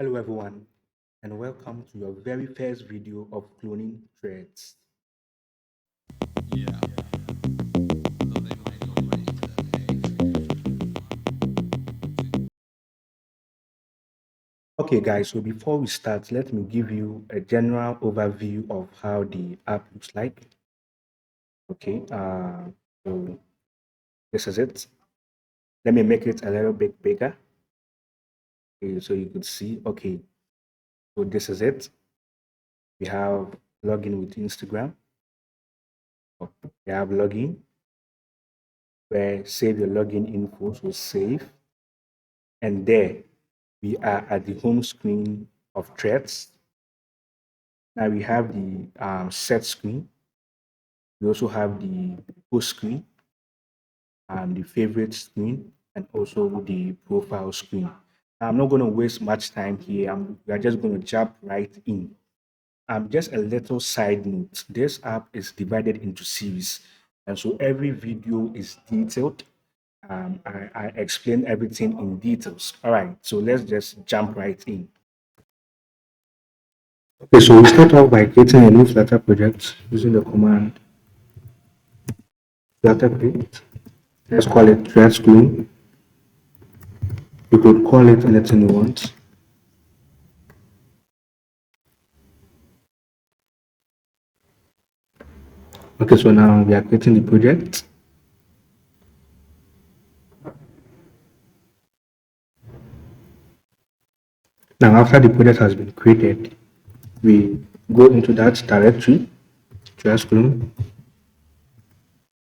Hello everyone and welcome to your very first video of cloning threads. Yeah, so they might already Okay guys, so before we start, let me give you a general overview of how the app looks like. Okay, so this is it. Let me make it a little bit bigger so you could see. Okay, so this is it. We have login with Instagram. We have login where save your login info, so save. And there we are at the home screen of threads. Now we have the set screen. We also have the post screen, the favorite screen, and also the profile screen. I'm not going to waste much time here. We are just going to jump right in. Just a little side note. This app is divided into series, and so every video is detailed. I explain everything in details. All right, so let's just jump right in. Okay, so we start off by creating a new Flutter project using the command Flutter create. Let's call it thread screen. You could call it anything you want. Okay, so now we are creating the project. Now, after the project has been created, we go into that directory, thread screen,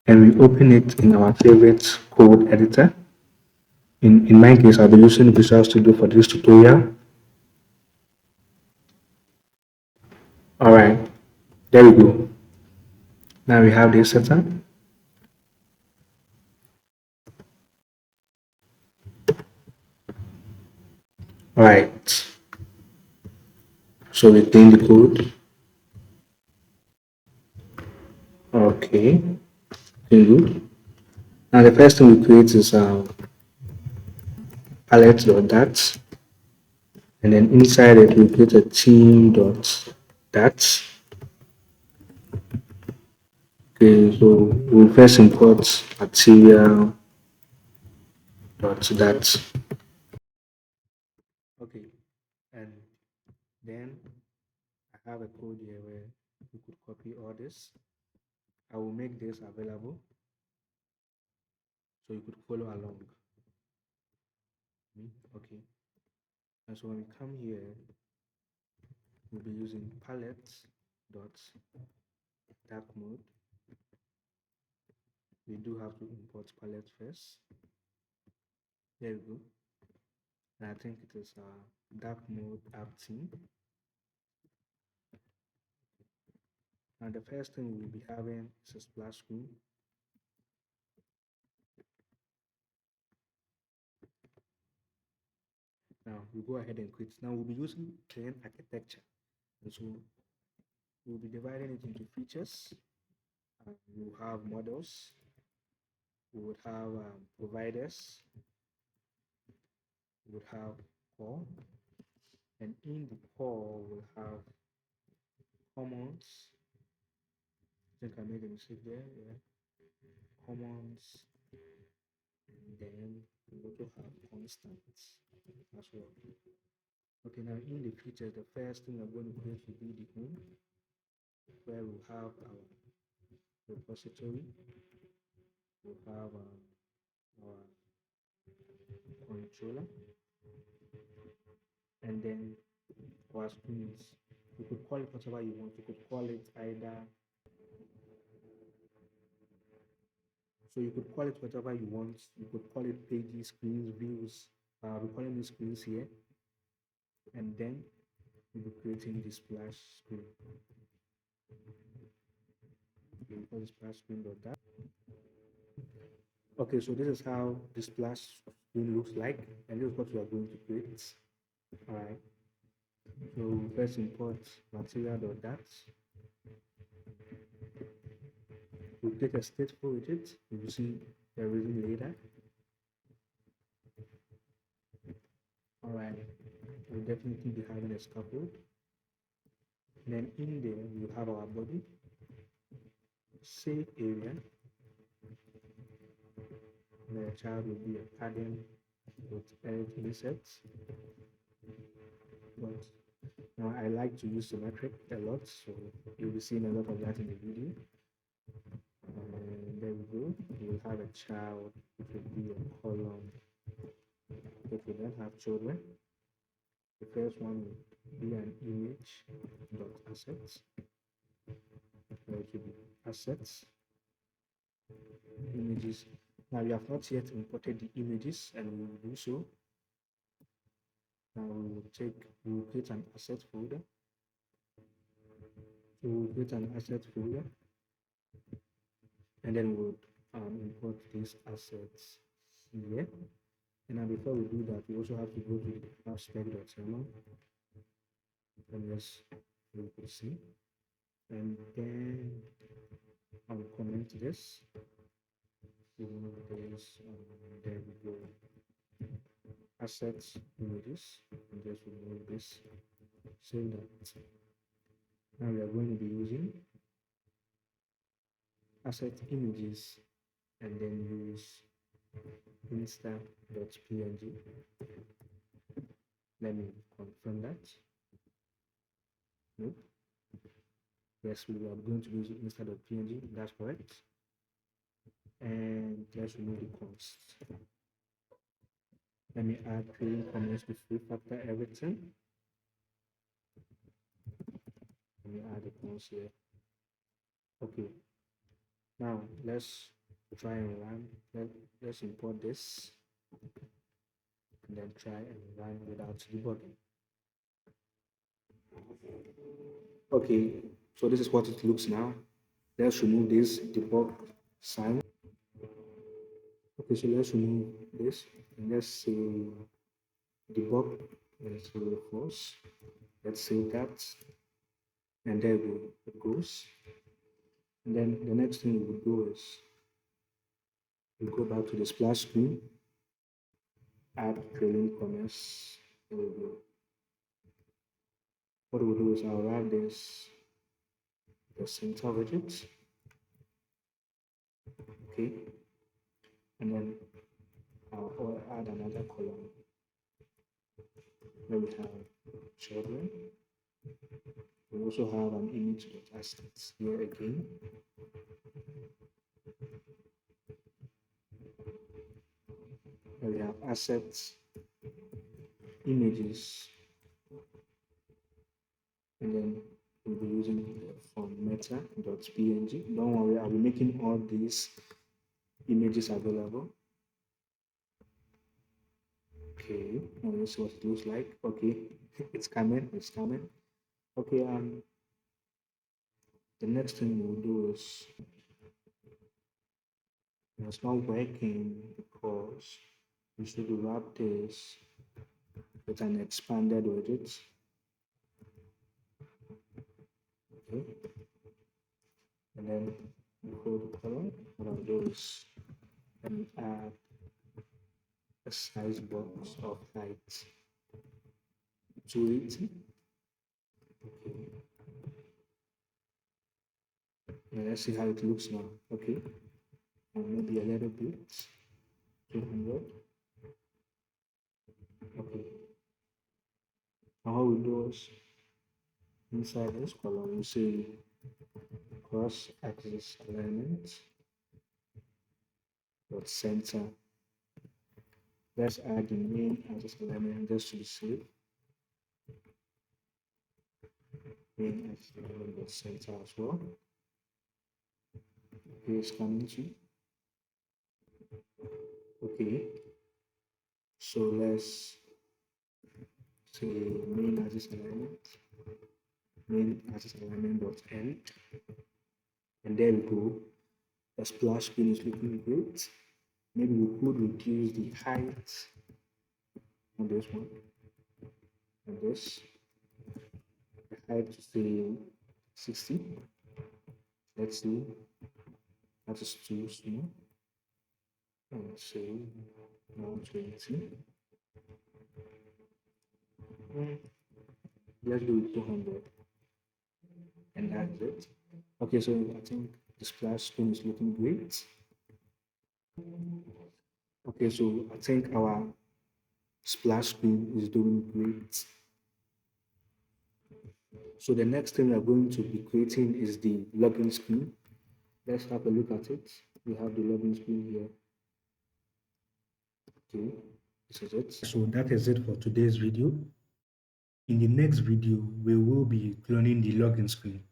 and we open it in our favorite code editor. In my case, I'll be using Visual Studio for this tutorial. All right, there we go. Now we have this setup. All right, so we clean the code. Okay, good. Now the first thing we create is palette.dat, and then inside it we create a theme.dat. Okay, so we'll first import material.dat. Okay, and then I have a code here where you could copy all this. I will make this available so you could follow along. Okay, and so when we come here, we'll be using palette.dark mode. We do have to import palette first. There we go. And I think it is dark mode app theme. And the first thing we'll be having is a splash screen. Now we go ahead and create. Now we'll be using plain architecture. And so we'll be dividing it into features. We'll have models. We would have providers. We would have core. And in the core, we'll have commons. I think I made a mistake there. Yeah. Commons. And then we also have constants as well. Okay, now in the features, the first thing I'm going to create will be the home, where we'll have our repository, we'll have our controller, and then our screens. You could call it whatever you want. You could call it either, so you could call it whatever you want. You could call it pages, screens, views. We're calling these screens here, and then we'll be creating the splash screen. We'll call the splash screen dot that. Okay, so this is how the splash screen looks like, and this is what we are going to create. All right. So first import material.dat. We'll create a stateful with it. You will see the reason later. All right. We'll definitely be having a scaffold. Then in there, we have our body, save area. The child will be a padding with edge insets. But now I like to use symmetric a lot, so you'll be seeing a lot of that in the video. And there we go. We'll have a child, it will be a column. If we then have children, the first one will be an image dot assets. Where it will be assets, images. Now we have not yet imported the images, and we will do so. Now we will create an asset folder. So we will create an asset folder, and then we'll import these assets here. And now before we do that, we also have to go to the aspect.yml, and yes, we could see. And then I'll comment this, remove this, and there we go. Assets, images, and just remove this. Save that. Now we are going to be using asset images and then use insta.png. Let me confirm that. Nope. Yes, we are going to use insta.png. That's correct. And let's remove the const. Let me add creating comments to factor everything. Let me add the const here. Okay. Now let's try and run. Let's import this and then try and run without debugging. Okay, so this is what it looks now. Let's remove this debug sign. Okay, so let's remove this and let's say debug. Let's say false. Let's save that, and there it goes. And then the next thing we will do is we go back to the splash screen, add trailing comments. There we go. What we'll do is I'll add this the center widget. Okay, and then I'll add another column where we have children. We also have an image with assets here again. Where we have assets, images, and then we'll be using the from meta.png. Don't worry, I'll be making all these images available. Okay, now let's see what it looks like. Okay, it's coming. Okay, the next thing we'll do is it's not working because we should wrap this with an expanded widget. Okay, and then before the color, what I'll do is let me add a size box of height 280. Okay, and let's see how it looks now. Okay, and maybe a little bit 200. Okay, now what we do is inside this column we say cross axis alignment dot center. Let's add the main axis alignment just to be safe. Main axis alignment dot center as well. Okay, it's coming to. Okay, so let's say main axis alignment dot end, and there we go. The splash screen is looking great. Maybe we could reduce the height on this one and this. The height to say 60. Let's see. That is too small. And say now 20. Mm, let's do it 200, and that's it. Okay, so I think the splash screen is looking great. Okay, so I think our splash screen is doing great. So the next thing we are going to be creating is the login screen. Let's have a look at it. We have the login screen here. Okay, this is it. So that is it for today's video. In the next video, we will be cloning the login screen.